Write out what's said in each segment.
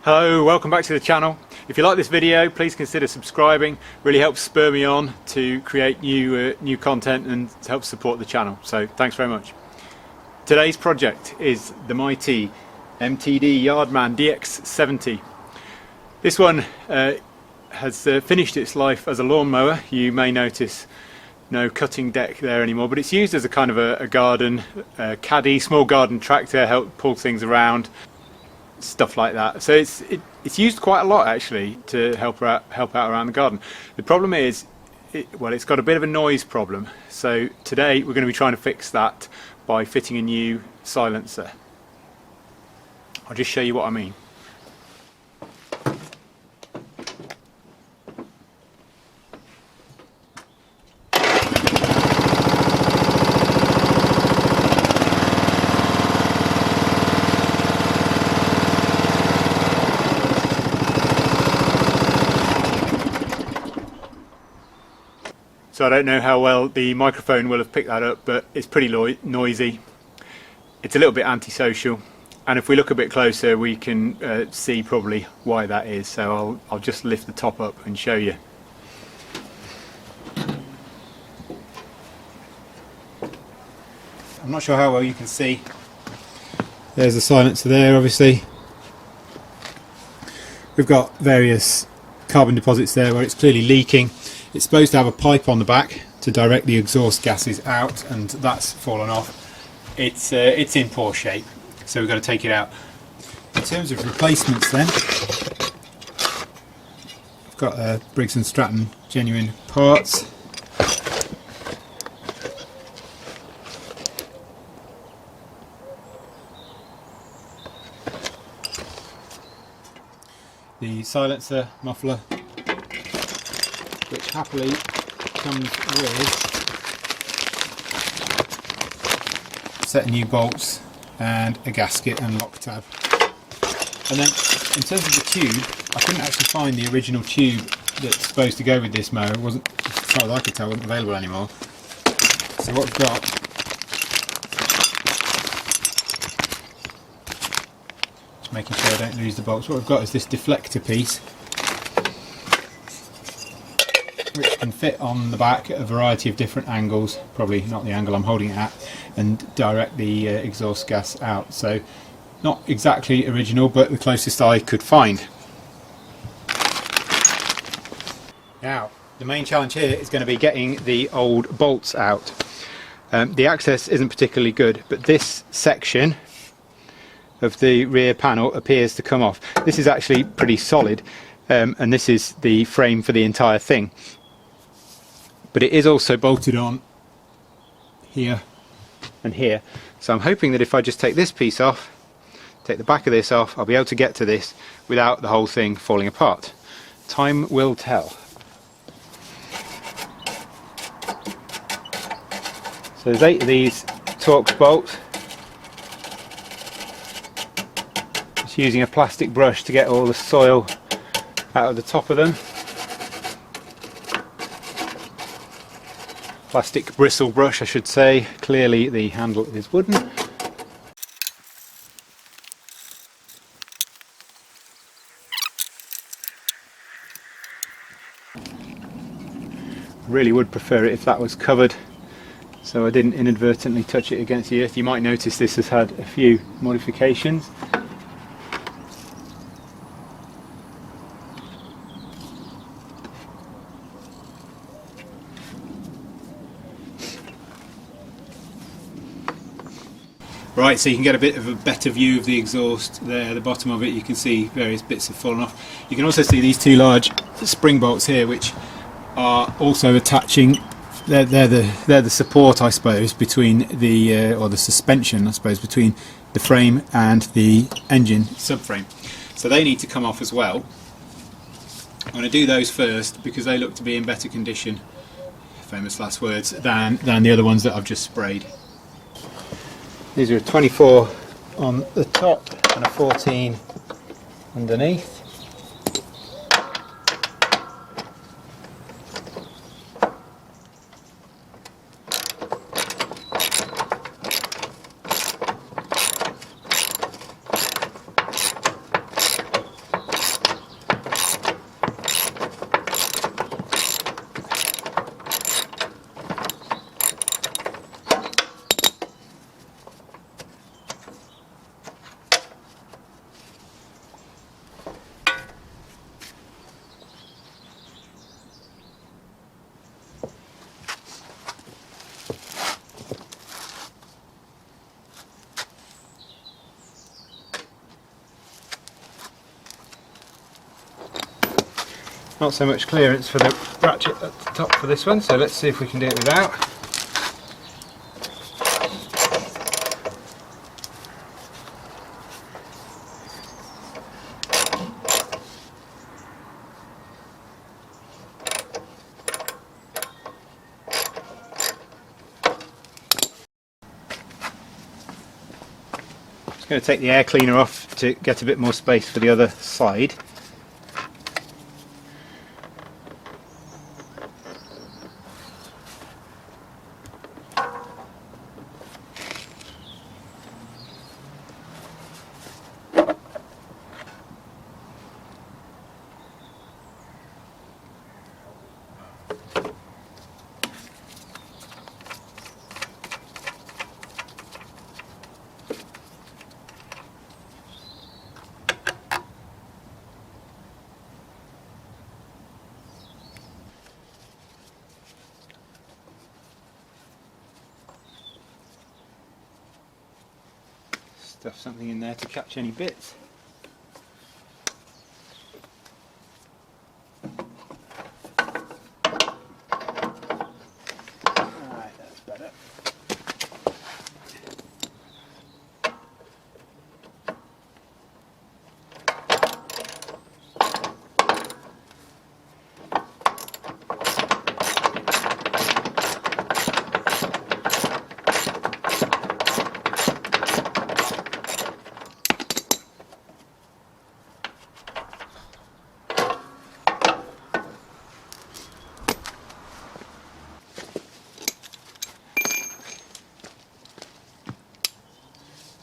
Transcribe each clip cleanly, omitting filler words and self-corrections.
Hello, welcome back to the channel. If you like this video, please consider subscribing. Really helps spur me on to create new content and help support the channel. So thanks very much. Today's project is the mighty MTD Yardman DX70. This one has finished its life as a lawnmower. You may notice no cutting deck there anymore, but it's used as a kind of a garden caddy, small garden tractor, help pull things around, stuff like that. So it's used quite a lot actually to help out around the garden. The problem is, it's got a bit of a noise problem. So today we're going to be trying to fix that by fitting a new silencer. I'll just show you what I mean. So I don't know how well the microphone will have picked that up, but it's pretty noisy. It's a little bit antisocial, and if we look a bit closer we can see probably why that is. So I'll just lift the top up and show you. I'm not sure how well you can see. There's the silencer there, obviously. We've got various carbon deposits there where it's clearly leaking. It's supposed to have a pipe on the back to direct the exhaust gases out, and that's fallen off. It's in poor shape, so we've got to take it out. In terms of replacements then, I've got Briggs Stratton genuine parts. The silencer muffler, which happily comes with a set of new bolts and a gasket and lock tab. And then in terms of the tube, I couldn't actually find the original tube that's supposed to go with this mower. It wasn't, as far as I could tell, wasn't available anymore. So what we've got, just making sure I don't lose the bolts, what we've got is this deflector piece, which can fit on the back at a variety of different angles, probably not the angle I'm holding it at, and direct the exhaust gas out. So not exactly original, but the closest I could find. Now the main challenge here is going to be getting the old bolts out. The access isn't particularly good, but this section of the rear panel appears to come off. This is actually pretty solid, and this is the frame for the entire thing. But it is also bolted on here and here. So I'm hoping that if I just take this piece off, take the back of this off, I'll be able to get to this without the whole thing falling apart. Time will tell. So there's 8 of these Torx bolts. Just using a plastic brush to get all the soil out of the top of them. Plastic bristle brush, I should say. Clearly the handle is wooden. Really would prefer it if that was covered, so I didn't inadvertently touch it against the earth. You might notice this has had a few modifications. Right, so you can get a bit of a better view of the exhaust there. At the bottom of it you can see various bits have fallen off. You can also see these 2 large spring bolts here, which are also attaching. They're the support, I suppose, between the or the suspension, I suppose, between the frame and the engine subframe. So they need to come off as well. I'm going to do those first because they look to be in better condition, famous last words, than the other ones that I've just sprayed. These are a 24 on the top and a 14 underneath. not so much clearance for the ratchet at the top for this one, so let's see if we can do it without. Just going to take the air cleaner off to get a bit more space for the other side. Stuff something in there to catch any bits. Alright, that's better.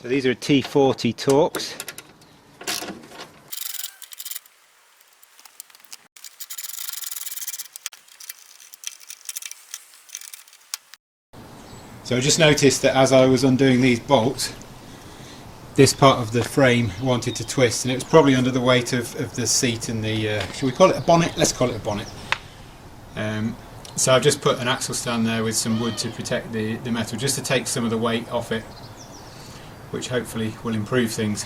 So these are T40 Torx. So I just noticed that as I was undoing these bolts, this part of the frame wanted to twist, and it was probably under the weight of the seat and the, shall we call it a bonnet? Let's call it a bonnet. So I've just put an axle stand there with some wood to protect the metal, just to take some of the weight off it, which hopefully will improve things.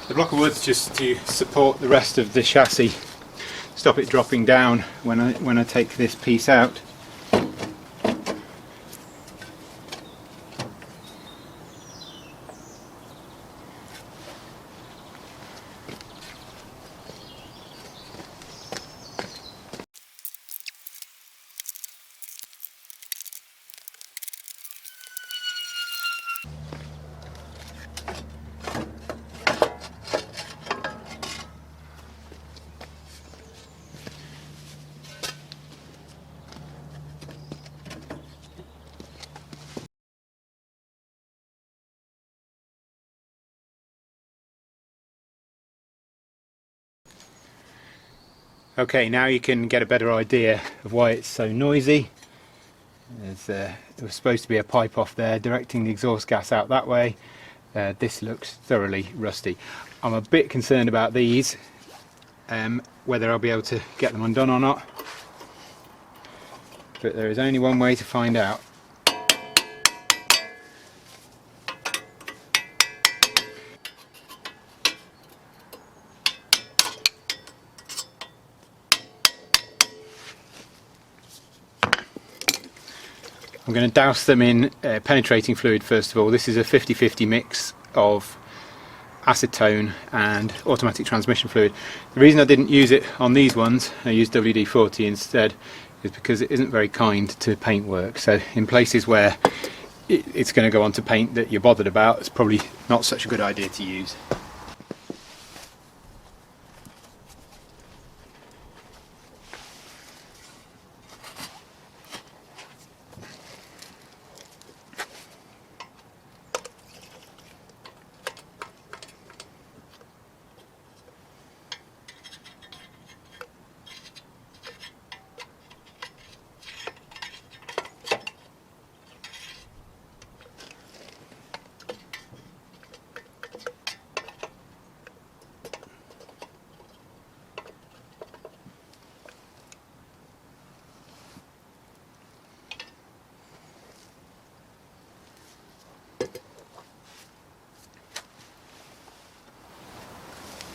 The block of wood's just to support the rest of the chassis, stop it dropping down when I take this piece out. Okay, now you can get a better idea of why it's so noisy. There was supposed to be a pipe off there directing the exhaust gas out that way. This looks thoroughly rusty. I'm a bit concerned about these, whether I'll be able to get them undone or not, but there is only one way to find out. I'm going to douse them in penetrating fluid first of all. This is a 50-50 mix of acetone and automatic transmission fluid. The reason I didn't use it on these ones, I used WD-40 instead, is because it isn't very kind to paintwork. So in places where it's going to go on to paint that you're bothered about, it's probably not such a good idea to use.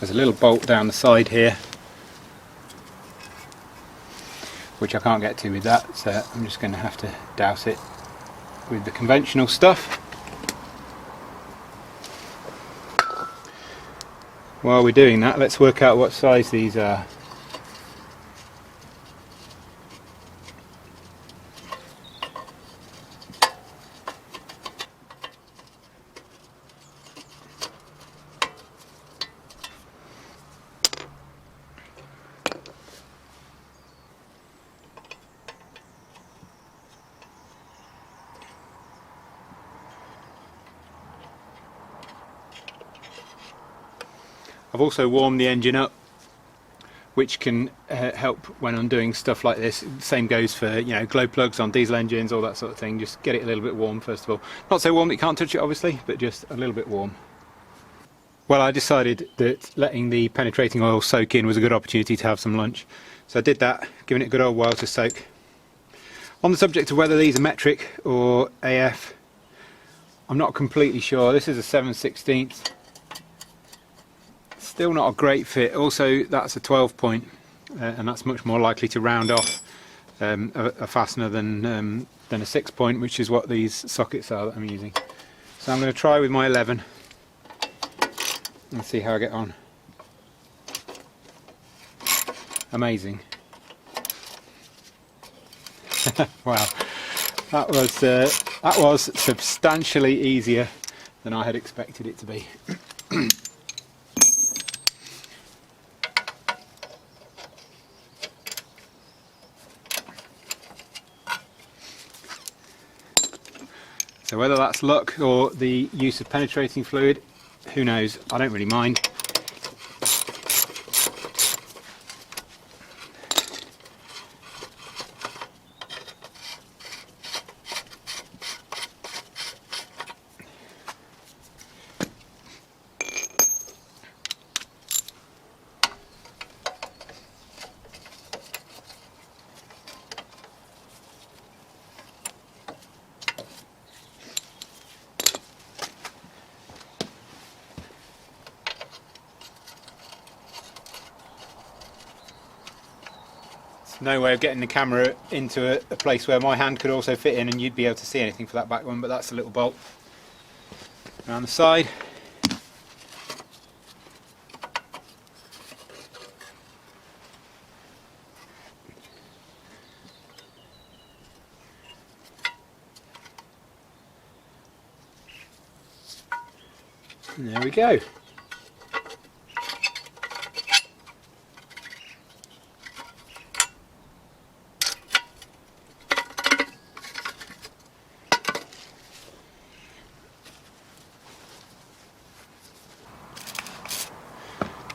There's a little bolt down the side here which I can't get to with that, so I'm just going to have to douse it with the conventional stuff. While we're doing that, let's work out what size these are. I've also warmed the engine up, which can help when undoing stuff like this. Same goes for, you know, glow plugs on diesel engines, all that sort of thing. Just get it a little bit warm first of all. Not so warm that you can't touch it obviously, but just a little bit warm. Well, I decided that letting the penetrating oil soak in was a good opportunity to have some lunch. So I did that, giving it a good old while to soak. On the subject of whether these are metric or AF, I'm not completely sure. This is a 7/16. Still not a great fit. Also, that's a 12 point, and that's much more likely to round off a fastener than a 6 point, which is what these sockets are that I'm using. So I'm going to try with my 11 and see how I get on. Amazing. Wow, that was substantially easier than I had expected it to be. So whether that's luck or the use of penetrating fluid, who knows? I don't really mind. No way of getting the camera into a place where my hand could also fit in and you'd be able to see anything for that back one, but that's a little bolt around the side. And there we go.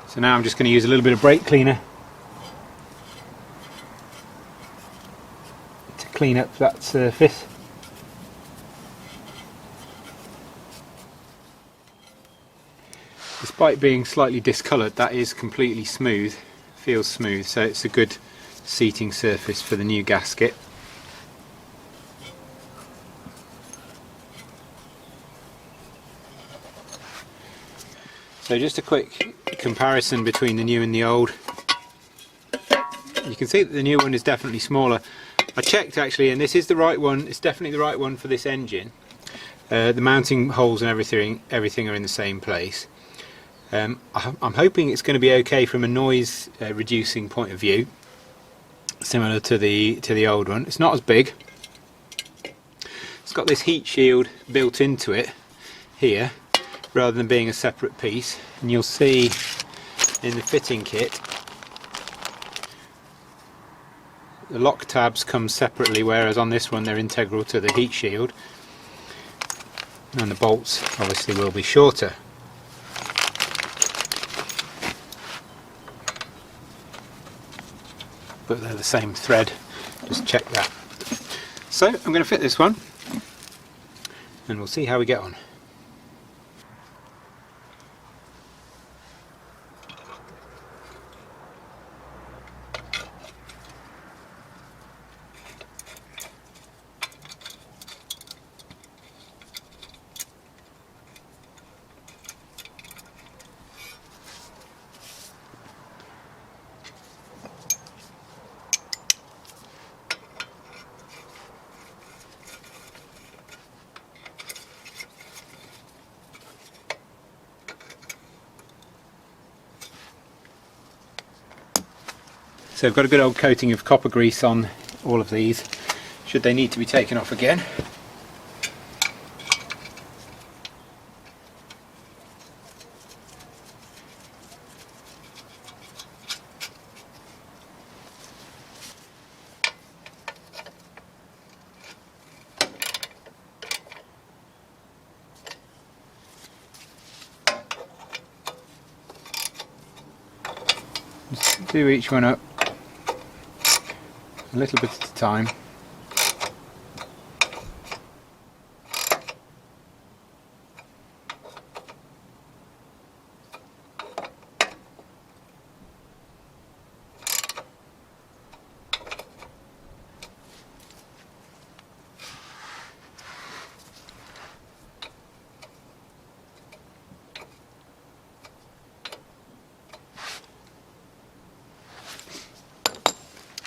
So now I'm just going to use a little bit of brake cleaner to clean up that surface. Despite being slightly discoloured, that is completely smooth, feels smooth, so it's a good seating surface for the new gasket. So just a quick comparison between the new and the old. You can see that the new one is definitely smaller. I checked actually, and this is the right one. It's definitely the right one for this engine. The mounting holes and everything are in the same place. I'm hoping it's going to be okay from a noise reducing point of view, similar to the old one. It's not as big. It's got this heat shield built into it here, rather than being a separate piece, and you'll see in the fitting kit the lock tabs come separately, whereas on this one they're integral to the heat shield, and the bolts obviously will be shorter. But they're the same thread, just check that. So I'm going to fit this one and we'll see how we get on. So I've got a good old coating of copper grease on all of these, should they need to be taken off again. Just do each one up a little bit at a time.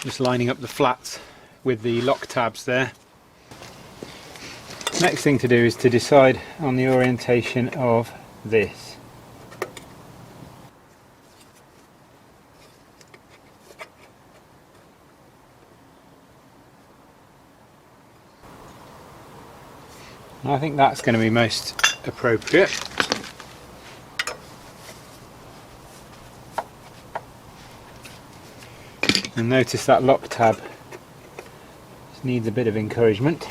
Just lining up the flats with the lock tabs there. Next thing to do is to decide on the orientation of this. And I think that's going to be most appropriate. And notice that lock tab just needs a bit of encouragement.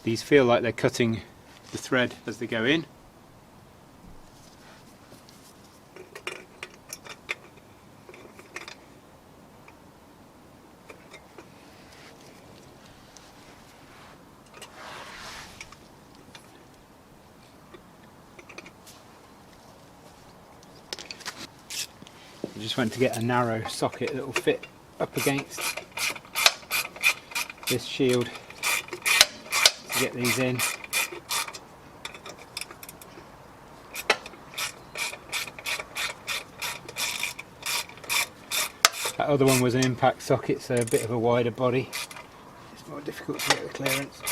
These feel like they're cutting the thread as they go in. I just went to get a narrow socket that will fit up against this shield to get these in. That other one was an impact socket, so a bit of a wider body. It's more difficult to get the clearance.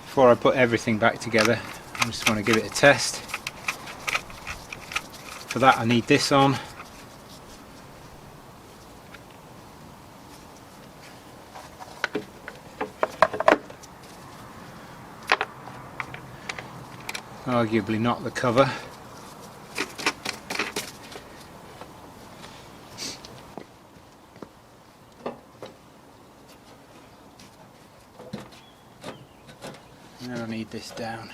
Before I put everything back together, I just want to give it a test. For that I need this on. Arguably not the cover. And then I need this down.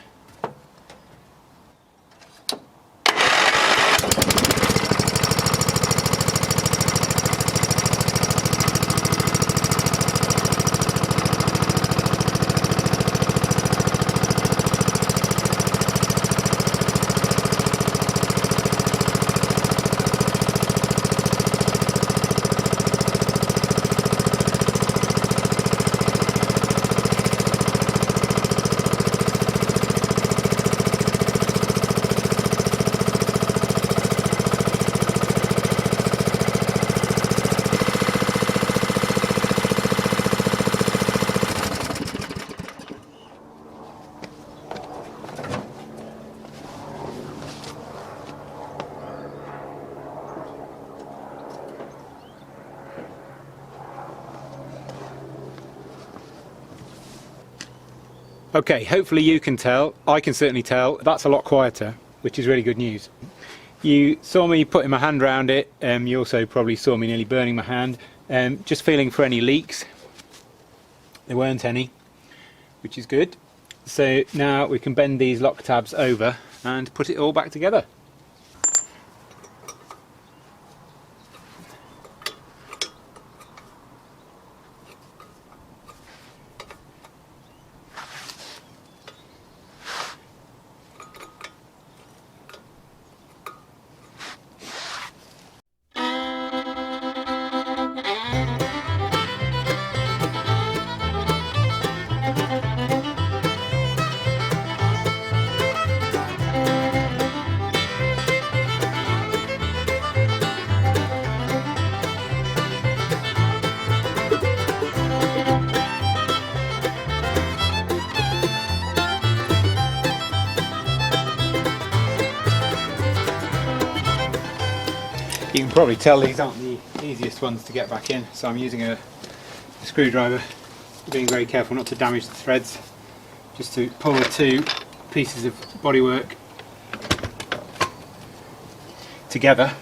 Okay, hopefully you can tell, I can certainly tell, that's a lot quieter, which is really good news. You saw me putting my hand around it, you also probably saw me nearly burning my hand, just feeling for any leaks. There weren't any, which is good. So now we can bend these lock tabs over and put it all back together. You can probably tell these aren't the easiest ones to get back in, so I'm using a screwdriver, being very careful not to damage the threads, just to pull the two pieces of bodywork together.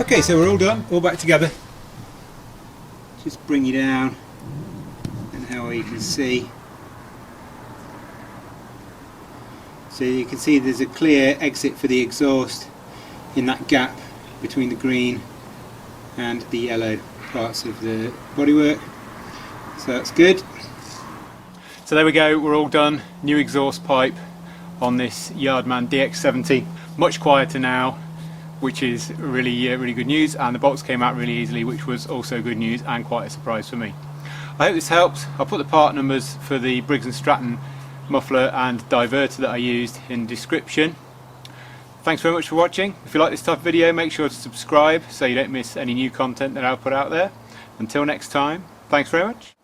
Okay, so we're all done, all back together. Just bring you down and how you can see. So you can see there's a clear exit for the exhaust in that gap between the green and the yellow parts of the bodywork. So that's good. So there we go, we're all done. New exhaust pipe on this Yardman DX70. Much quieter now, which is really good news, and the bolts came out really easily, which was also good news and quite a surprise for me. I hope this helps. I'll put the part numbers for the Briggs Stratton muffler and diverter that I used in the description. Thanks very much for watching. If you like this type of video, make sure to subscribe so you don't miss any new content that I'll put out there. Until next time, thanks very much.